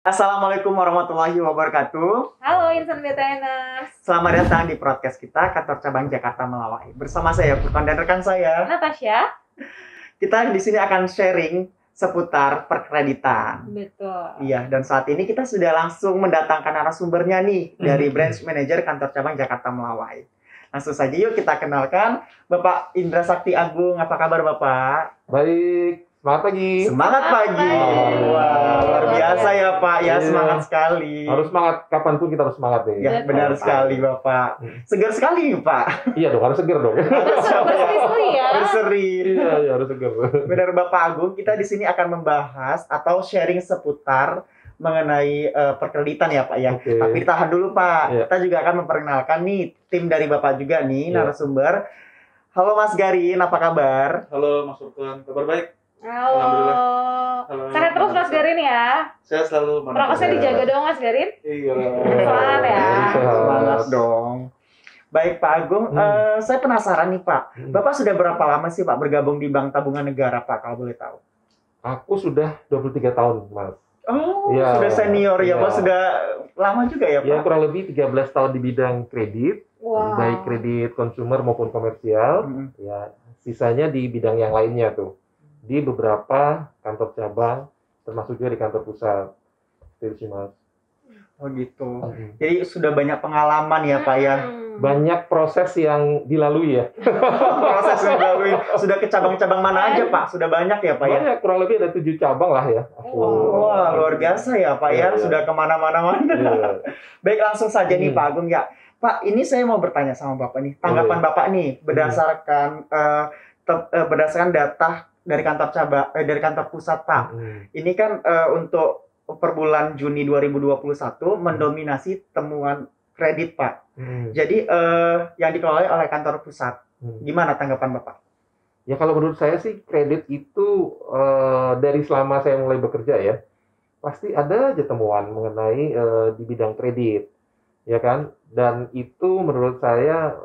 Assalamualaikum warahmatullahi wabarakatuh. Halo Insan BTNers. Selamat datang di podcast kita kantor cabang Jakarta Melawai. Bersama saya Furqan dan rekan saya Natasha. Kita di sini akan sharing seputar perkreditan. Betul. Iya, dan saat ini kita sudah langsung mendatangkan narasumbernya nih dari branch manager kantor cabang Jakarta Melawai. Langsung saja yuk kita kenalkan Bapak Indra Sakti Agung. Apa kabar Bapak? Baik, semangat pagi. Semangat pagi. Wah, luar biasa ya Pak. Ya, Iya. semangat sekali. Harus semangat, kapanpun kita harus semangat nih. Ya, benar sekali Bapak. Segar sekali Pak. Iya dong, harus seger dong. Berseri ya. Berseri. Iya, harus seger. Benar Bapak Agung, kita di sini akan membahas atau sharing seputar mengenai perkreditan ya Pak ya. Oke. Tapi tahan dulu Pak. Iya. Kita juga akan memperkenalkan nih tim dari Bapak juga nih, Iya. narasumber. Halo Mas Garin, apa kabar? Halo Mas Furqan, kabar baik? Halo. Halo. Sehat terus Mas Garin ya. Saya selalu Prokesnya dijaga dong Mas Garin. Iya. Semangat ya. Sehat. Semangat dong. Baik Pak Agung, saya penasaran nih Pak. Bapak sudah berapa lama sih Pak bergabung di Bank Tabungan Negara Pak, kalau boleh tahu? Aku sudah 23 tahun, Mas. Oh, Iya. sudah senior ya Iya. Pak, sudah lama juga ya Pak? Ya, kurang lebih 13 tahun di bidang kredit, Wow. baik kredit konsumer maupun komersial. Mm-mm. Ya, sisanya di bidang yang lainnya tuh. Di beberapa kantor cabang, termasuk juga di kantor pusat. Itu sih, Mas. Oh gitu. Jadi sudah banyak pengalaman ya Pak ya. Banyak proses yang dilalui ya. Proses yang dilalui. Sudah ke cabang-cabang mana aja Pak? Sudah banyak ya Pak ya? Banyak, kurang lebih ada 7 cabang lah ya. Wah, luar biasa ya Pak ya. Iya. Sudah kemana-mana. Iya. Baik, langsung saja nih Pak Agung ya. Pak, ini saya mau bertanya sama Bapak nih. Tanggapan Bapak nih berdasarkan data dari kantor cabang dari kantor pusat Pak. Ini kan untuk per bulan Juni 2021 mendominasi temuan kredit Pak. Jadi yang dikelola oleh kantor pusat. Gimana tanggapan Bapak? Ya kalau menurut saya sih kredit itu dari selama saya mulai bekerja ya, pasti ada aja temuan mengenai di bidang kredit, ya kan? Dan itu menurut saya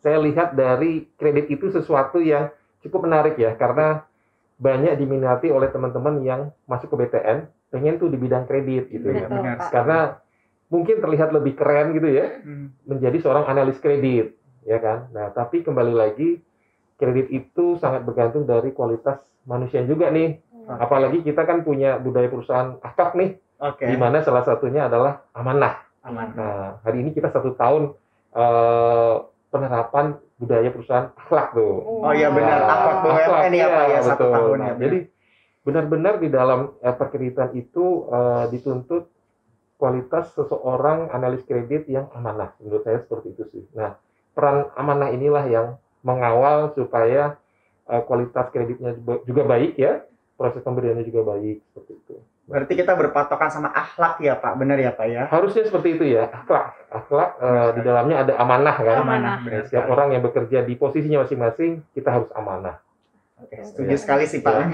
lihat dari kredit itu sesuatu yang cukup menarik ya, karena banyak diminati oleh teman-teman yang masuk ke BTN, pengen tuh di bidang kredit gitu ya. Betul, Pak. Karena mungkin terlihat lebih keren gitu ya, menjadi seorang analis kredit, ya kan? Nah, tapi kembali lagi, kredit itu sangat bergantung dari kualitas manusia juga nih. Apalagi kita kan punya budaya perusahaan akhlak nih, Oke. di mana salah satunya adalah amanah. Aman. Nah, hari ini kita 1 tahun penerapan budaya perusahaan akhlak tuh. Oh iya benar, akhlak BUMN ya Pak ya, 1 betul. tahun Nah, ya. jadi benar-benar di dalam perkreditan itu dituntut kualitas seseorang analis kredit yang amanah. Menurut saya seperti itu sih. Nah, peran amanah inilah yang mengawal supaya kualitas kreditnya juga baik ya, proses pemberiannya juga baik seperti itu. Berarti kita berpatokan sama akhlak ya Pak, benar ya Pak ya? Harusnya seperti itu ya, akhlak di dalamnya ada amanah kan. Amanah. Benar Setiap sekali. orang yang bekerja di posisinya masing-masing, kita harus amanah. Oke, setuju sekali sih Pak.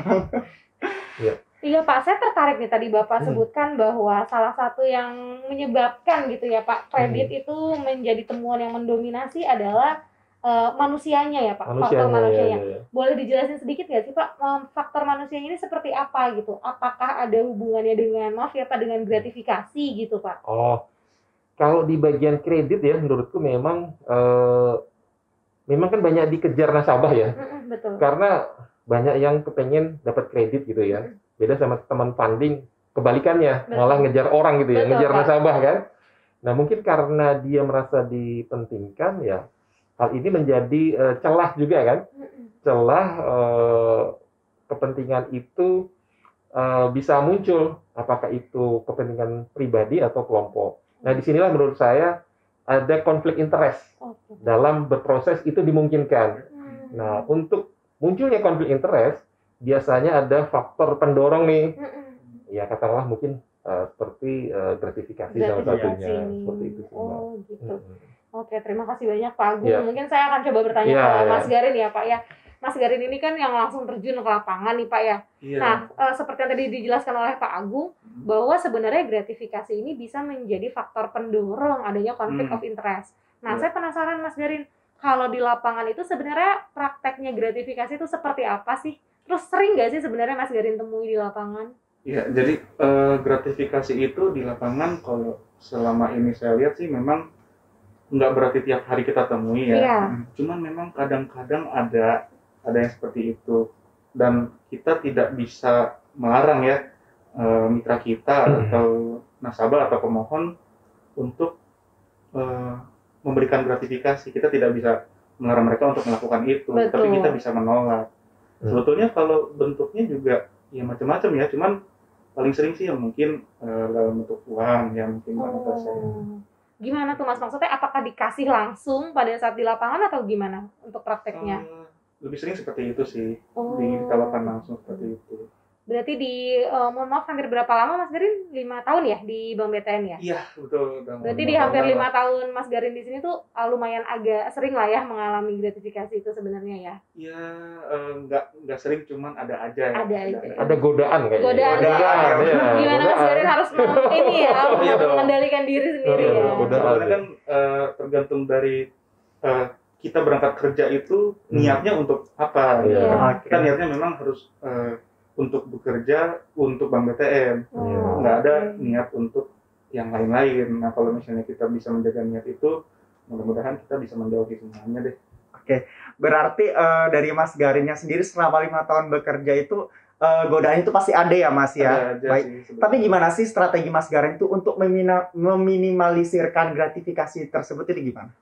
Iya Pak, saya tertarik nih tadi Bapak Hmm. sebutkan bahwa salah satu yang menyebabkan gitu ya Pak, kredit itu menjadi temuan yang mendominasi adalah manusianya ya Pak, faktor manusianya. ya. Boleh dijelasin sedikit nggak sih Pak, faktor manusianya ini seperti apa gitu? Apakah ada hubungannya dengan, maaf ya Pak, dengan gratifikasi gitu Pak? Oh, kalau di bagian kredit ya, menurutku memang kan banyak dikejar nasabah ya, Betul. karena banyak yang kepengen dapat kredit gitu ya. Beda sama teman funding, kebalikannya, Betul. malah ngejar orang gitu ya, Betul, ngejar Pak. nasabah kan. Nah, mungkin karena dia merasa dipentingkan ya, hal ini menjadi celah juga kan. Celah kepentingan itu bisa muncul, apakah itu kepentingan pribadi atau kelompok. Nah, disinilah menurut saya ada konflik interest Oke. dalam berproses itu dimungkinkan. Nah, untuk munculnya konflik interest, biasanya ada faktor pendorong nih. Ya, katakanlah mungkin seperti gratifikasi salah Gratifikasi. satunya. Seperti itu sih, Mbak. Oh gitu. Mm-mm. Oke, terima kasih banyak Pak Agung. Iya. Mungkin saya akan coba bertanya Iya, ke iya. Mas Garin ya Pak ya. Mas Garin ini kan yang langsung terjun ke lapangan nih Pak ya. Iya. Nah, seperti yang tadi dijelaskan oleh Pak Agung, bahwa sebenarnya gratifikasi ini bisa menjadi faktor pendorong adanya konflik of interest. Nah, Iya. saya penasaran Mas Garin, kalau di lapangan itu sebenarnya prakteknya gratifikasi itu seperti apa sih? Terus sering nggak sih sebenarnya Mas Garin temui di lapangan? Iya, jadi gratifikasi itu di lapangan kalau selama ini saya lihat sih memang nggak berarti tiap hari kita temui ya. Iya. Cuman memang kadang-kadang ada yang seperti itu dan kita tidak bisa melarang ya mitra kita atau nasabah atau pemohon untuk memberikan gratifikasi. Kita tidak bisa melarang mereka untuk melakukan itu, Betul. tapi kita bisa menolak. Sebetulnya kalau bentuknya juga ya macam-macam ya, cuman paling sering sih yang mungkin dalam bentuk uang ya mungkin saya. Gimana tuh Mas, maksudnya apakah dikasih langsung pada saat di lapangan atau gimana untuk prakteknya? Lebih sering seperti itu sih, ditawarkan langsung seperti itu. Berarti mohon maaf hampir berapa lama Mas Garin? 5 tahun ya di Bank BTN ya? Iya, betul. Berarti di hampir 5 tahun Mas Garin di sini tuh lumayan agak sering lah ya mengalami gratifikasi itu sebenarnya ya? Iya, nggak sering, cuman ada aja ya. Ada godaan kayaknya. Godaan. Ya. Gimana Mas Garin harus ini ya, mengendalikan diri sendiri ya? Soalnya kan tergantung dari kita berangkat kerja itu niatnya untuk apa? Iya. Kita niatnya memang harus untuk bekerja untuk Bank BTN, nggak ada niat untuk yang lain-lain. Nah kalau misalnya kita bisa menjaga niat itu, mudah-mudahan kita bisa menjauhi semuanya deh. Oke, berarti dari Mas Garinnya sendiri selama 5 tahun bekerja itu godaan itu pasti ada ya Mas ya. Ada aja Baik. sih, Tapi gimana sih strategi Mas Garin itu untuk meminimalisirkan gratifikasi tersebut itu gimana?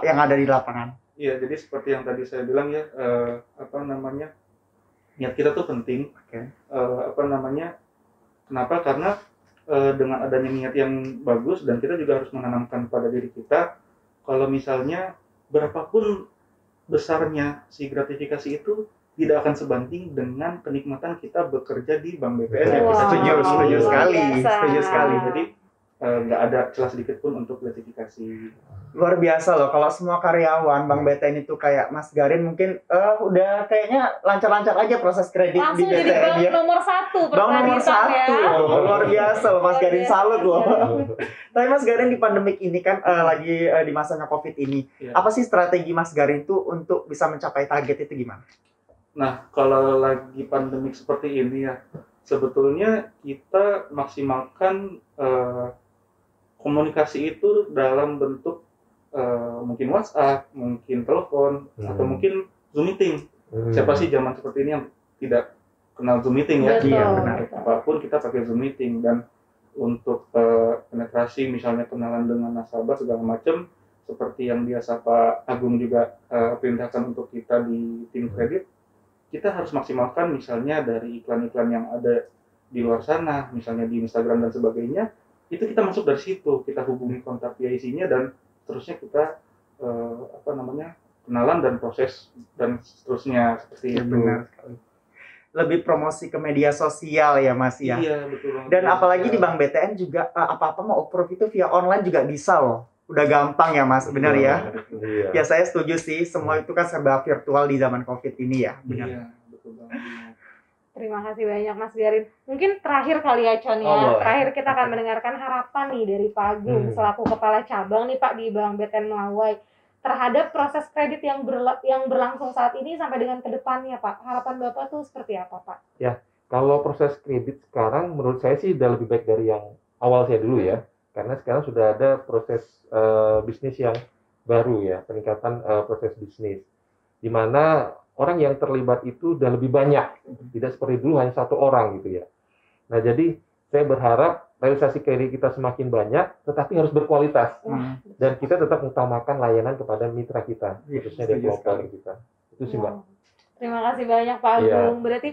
Yang ada di lapangan. Iya, jadi seperti yang tadi saya bilang ya, niat kita tuh penting. Kenapa? Karena dengan adanya niat yang bagus dan kita juga harus menanamkan pada diri kita kalau misalnya berapapun besarnya si gratifikasi itu tidak akan sebanding dengan kenikmatan kita bekerja di Bank BTN. Setuju sekali. Jadi nggak ada celah sedikit pun untuk gratifikasi. Luar biasa loh, kalau semua karyawan Bank BTN itu kayak Mas Garin mungkin udah kayaknya lancar-lancar aja proses kredit langsung di BTN jadi ya. bank nomor 1 Bank nomor 1 ya. Luar biasa loh Mas Garin, salut loh. Tapi Mas Garin di pandemik ini kan lagi di masanya COVID ini, apa sih strategi Mas Garin tuh untuk bisa mencapai target itu gimana? Nah, kalau lagi pandemik seperti ini ya, sebetulnya kita maksimalkan komunikasi itu dalam bentuk mungkin WhatsApp, mungkin telepon, atau mungkin Zoom meeting. Siapa sih zaman seperti ini yang tidak kenal Zoom meeting ya? Betul, iya benar. Apapun kita pakai Zoom meeting, dan untuk penetrasi misalnya kenalan dengan nasabah segala macam, seperti yang biasa Pak Agung juga perintahkan untuk kita di tim kredit, kita harus maksimalkan misalnya dari iklan-iklan yang ada di luar sana, misalnya di Instagram dan sebagainya, itu kita masuk dari situ, kita hubungi kontak PIC-nya dan seterusnya kita kenalan dan proses dan seterusnya seperti itu. Benar sekali. Lebih promosi ke media sosial ya Mas ya. Iya, betul banget. Dan apalagi di Bank BTN juga apa-apa mau approve itu via online juga bisa loh. Udah gampang ya Mas, benar ya? Iya. Ya saya setuju sih, semua itu kan serba virtual di zaman COVID ini ya. Benar. Iya, betul banget. Terima kasih banyak Mas Garin. Mungkin terakhir kali ya Con ya. Terakhir kita akan mendengarkan harapan nih dari Pak Agung selaku kepala cabang nih Pak di Bank BTN Melawai terhadap proses kredit yang berlangsung saat ini sampai dengan kedepannya Pak. Harapan Bapak tuh seperti apa Pak? Ya, kalau proses kredit sekarang menurut saya sih udah lebih baik dari yang awal saya dulu ya. Karena sekarang sudah ada proses bisnis yang baru ya, peningkatan proses bisnis. Di mana orang yang terlibat itu udah lebih banyak, tidak seperti dulu hanya satu orang gitu ya. Nah jadi saya berharap realisasi kredit kita semakin banyak, tetapi harus berkualitas dan kita tetap mengutamakan layanan kepada mitra kita, khususnya developer kita. Itu sih Mbak. Terima kasih banyak Pak Agung. Berarti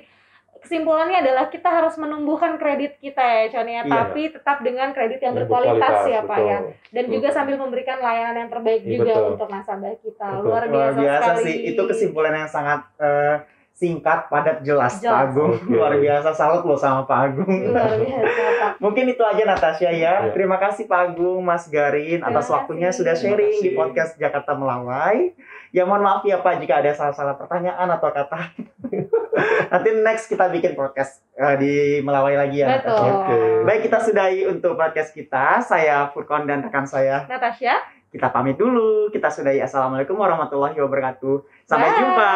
kesimpulannya adalah kita harus menumbuhkan kredit kita ya Con ya, tapi tetap dengan kredit yang berkualitas ya Pak ya. Dan juga sambil memberikan layanan yang terbaik juga untuk nasabah kita. Luar biasa sekali. Sih, itu kesimpulan yang sangat singkat, padat, jelas. Pak Agung. Luar biasa, salut loh sama Pak Agung. Luar biasa Pak. Mungkin itu aja Natasha ya. Terima kasih Pak Agung, Mas Garin atas waktunya sudah sharing di podcast Jakarta Melawai. Ya mohon maaf ya Pak jika ada salah-salah pertanyaan atau kata. Nanti next kita bikin podcast di Melawai lagi ya. Betul. Baik, kita sudahi untuk podcast kita. Saya Furkon dan rekan saya Natasha. Kita pamit dulu. Kita sudahi. Assalamualaikum warahmatullahi wabarakatuh. Sampai jumpa.